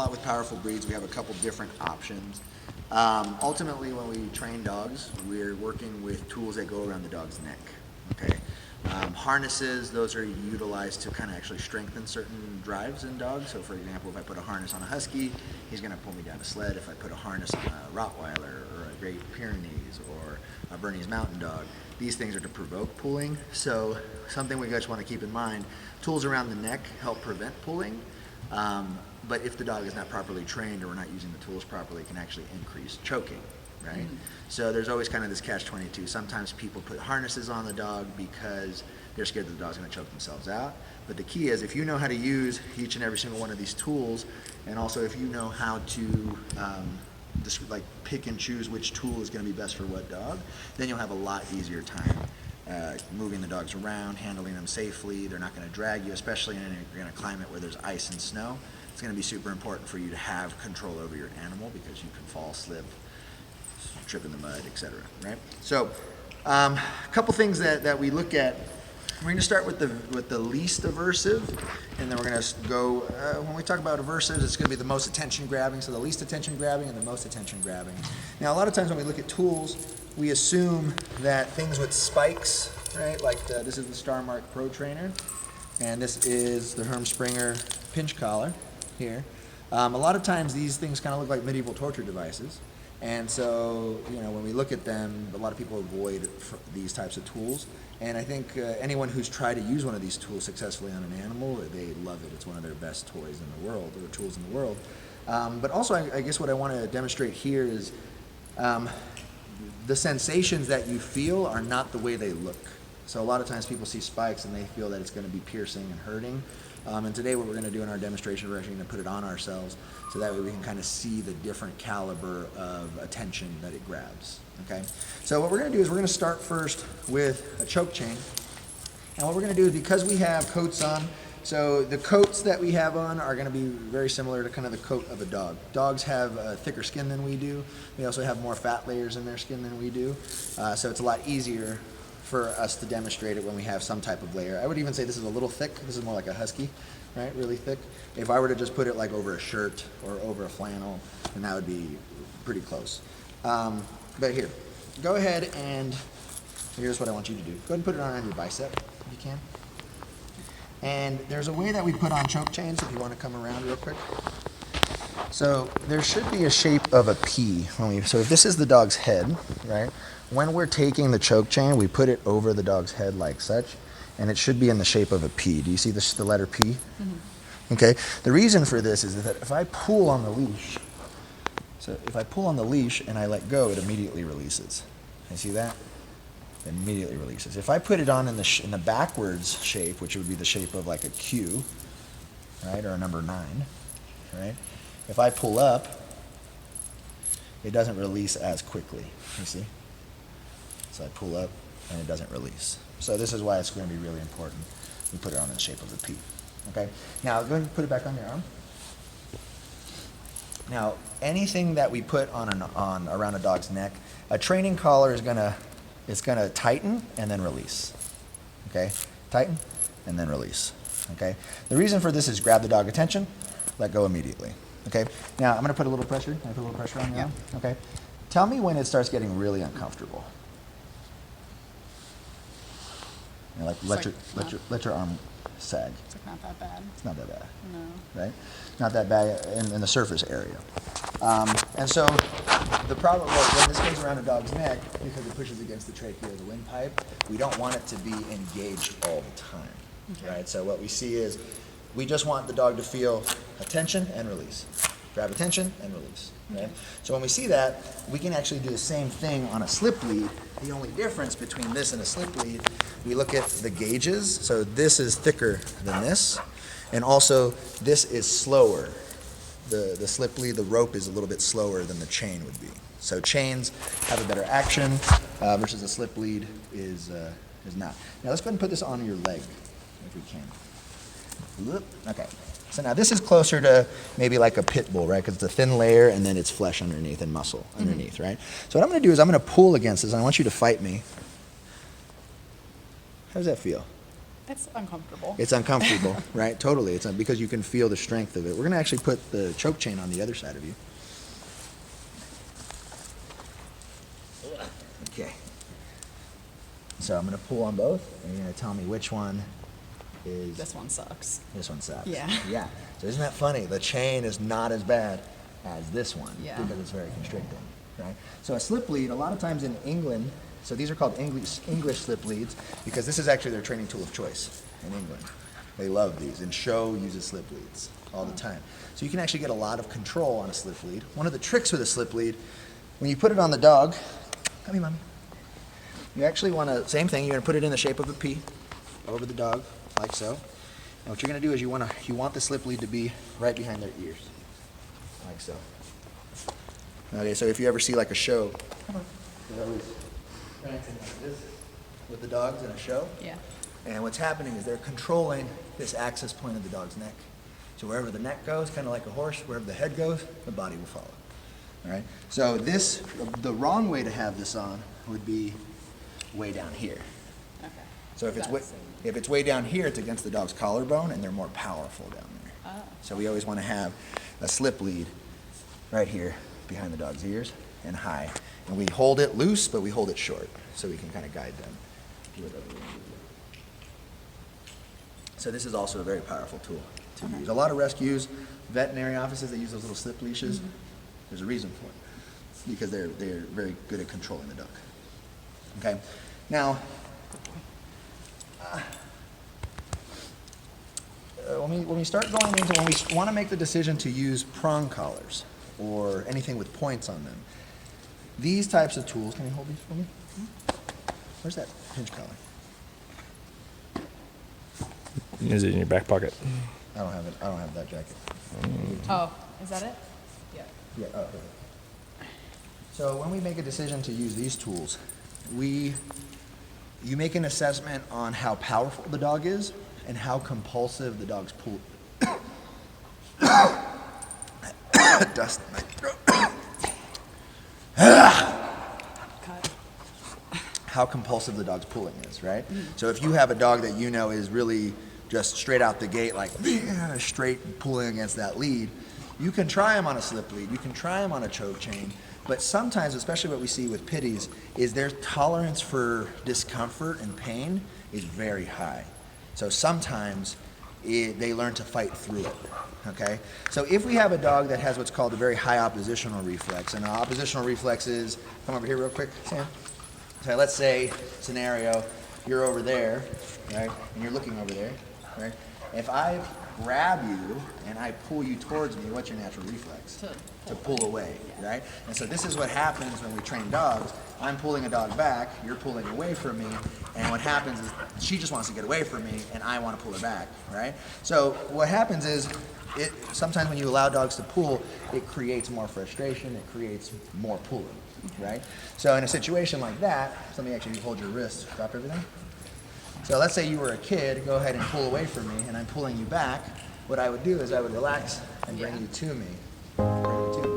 lot with powerful breeds. We have a couple different options. Ultimately, when we train dogs, we're working with tools that go around the dog's neck. Okay. Harnesses, those are utilized to kind of actually strengthen certain drives in dogs. So for example, if I put a harness on a Husky, he's going to pull me down a sled. If I put a harness on a Rottweiler or a Great Pyrenees or a Bernese Mountain Dog, these things are to provoke pulling. So something we guys want to keep in mind, tools around the neck help prevent pulling. But if the dog is not properly trained or we're not using the tools properly, it can actually increase choking. Right? So there's always kind of this catch-22. Sometimes people put harnesses on the dog because they're scared that the dog's going to choke themselves out. But the key is if you know how to use each and every single one of these tools, and also if you know how to just like pick and choose which tool is going to be best for what dog, then you'll have a lot easier time moving the dogs around, handling them safely. They're not going to drag you, especially in a climate where there's ice and snow. It's going to be super important for you to have control over your animal because you can fall, slip, trip in the mud, etc. Right? So, a couple things that we look at. We're going to start with the least aversive, and then we're going to go. When we talk about aversives, it's going to be the most attention grabbing. So the least attention grabbing and the most attention grabbing. Now, a lot of times when we look at tools, we assume that things with spikes, right? Like this is the Star Mark Pro Trainer, and this is the Herm Springer pinch collar here. A lot of times these things kind of look like medieval torture devices. And so, you know, when we look at them, a lot of people avoid these types of tools. And I think anyone who's tried to use one of these tools successfully on an animal, they love it. It's one of their best toys in the world, or tools in the world. But also, I guess what I want to demonstrate here is the sensations that you feel are not the way they look. So a lot of times people see spikes and they feel that it's going to be piercing and hurting. And today what we're going to do in our demonstration, we're actually going to put it on ourselves so that way we can kind of see the different caliber of attention that it grabs. Okay? So what we're going to do is we're going to start first with a choke chain. And what we're going to do is because we have coats on, so the coats that we have on are going to be very similar to kind of the coat of a dog. Dogs have thicker skin than we do. They also have more fat layers in their skin than we do. So it's a lot easier for us to demonstrate it when we have some type of layer. I would even say this is a little thick. This is more like a Husky, right? Really thick. If I were to just put it like over a shirt or over a flannel, then that would be pretty close. But here, go ahead and here's what I want you to do. Go ahead and put it on your bicep if you can. And there's a way that we put on choke chains if you want to come around real quick. So there should be a shape of a P. So if this is the dog's head, right? When we're taking the choke chain, we put it over the dog's head like such, and it should be in the shape of a P. Do you see the letter P? Mm-hmm. Okay. The reason for this is that if I pull on the leash, so if I pull on the leash and I let go, it immediately releases. You see that? It immediately releases. If I put it on in the backwards shape, which would be the shape of like a Q, right, or a number 9, right? If I pull up, it doesn't release as quickly. You see? So I pull up and it doesn't release. So this is why it's going to be really important. We put it on in the shape of a P. Okay? Now go ahead and put it back on your arm. Now anything that we put on around a dog's neck, a training collar is gonna tighten and then release. Okay? Tighten and then release. Okay? The reason for this is grab the dog attention, let go immediately. Okay? Now I'm gonna put a little pressure. Can I put a little pressure on your arm? Okay. Tell me when it starts getting really uncomfortable. You know, let your arm sag. It's like not that bad. It's not that bad. No. Right? Not that bad in the surface area. And so the problem when this goes around a dog's neck, because it pushes against the trachea or the windpipe, we don't want it to be engaged all the time. Okay. Right? So what we see is we just want the dog to feel attention and release. Grab attention and release. Right? Okay. So when we see that, we can actually do the same thing on a slip lead. The only difference between this and a slip lead, we look at the gauges. So this is thicker than this, and also this is slower. The slip lead, the rope is a little bit slower than the chain would be. So chains have a better action versus a slip lead is not. Now let's go ahead and put this on your leg if we can. Okay. So now this is closer to maybe like a pit bull, right? Because it's a thin layer and then it's flesh underneath and muscle underneath, right? So what I'm going to do is I'm going to pull against this and I want you to fight me. How does that feel? It's uncomfortable. It's uncomfortable, right? Totally. It's because you can feel the strength of it. We're going to actually put the choke chain on the other side of you. Okay. So I'm going to pull on both, and you're going to tell me which one is... This one sucks. This one sucks. Yeah. Yeah. So isn't that funny? The chain is not as bad as this one Yeah. because it's very constricting, right? So a slip lead, a lot of times in England, so these are called English slip leads because this is actually their training tool of choice in England. They love these, and show uses slip leads all the time. So you can actually get a lot of control on a slip lead. One of the tricks with a slip lead, when you put it on the dog, come here, mommy. You actually want to, same thing, you're going to put it in the shape of a P over the dog, like so. And what you're going to do is you want the slip lead to be right behind their ears, like so. Okay, so if you ever see like a show, they're always prancing like this with the dogs in a show. Yeah. And what's happening is they're controlling this access point of the dog's neck. So wherever the neck goes, kind of like a horse, wherever the head goes, the body will follow. All right. So the wrong way to have this on would be way down here. Okay. So if it's way down here, it's against the dog's collarbone, and they're more powerful down there. Oh. So we always want to have a slip lead right here behind the dog's ears and high. And we hold it loose, but we hold it short, so we can kind of guide them. So this is also a very powerful tool to use. A lot of rescues, veterinary offices, they use those little slip leashes. There's a reason for it, because they're very good at controlling the dog. Okay, now when we start going into, when we want to make the decision to use prong collars or anything with points on them, these types of tools, can you hold these for me? Where's that hinge collar? Is it in your back pocket? I don't have it. I don't have that jacket. Oh, is that it? Yeah. Yeah. Oh, okay. So when we make a decision to use these tools, you make an assessment on how powerful the dog is and how compulsive the dog's pull. Dust in my throat. Cut. How compulsive the dog's pulling is, right? So if you have a dog that you know is really just straight out the gate, like straight pulling against that lead, you can try them on a slip lead, you can try them on a choke chain, but sometimes, especially what we see with pitties, is their tolerance for discomfort and pain is very high. So sometimes they learn to fight through it, okay? So if we have a dog that has what's called a very high oppositional reflex, and an oppositional reflex is, come over here real quick, Sam. So let's say, scenario, you're over there, right, and you're looking over there, right? If I grab you and I pull you towards me, what's your natural reflex? To pull away, right? And so this is what happens when we train dogs. I'm pulling a dog back, you're pulling away from me, and what happens is she just wants to get away from me, and I want to pull her back, right? So what happens is, sometimes when you allow dogs to pull, it creates more frustration, it creates more pulling, right? So in a situation like that, let me actually hold your wrist, drop everything. So let's say you were a kid, go ahead and pull away from me, and I'm pulling you back. What I would do is I would relax and bring you to me. Bring you to me.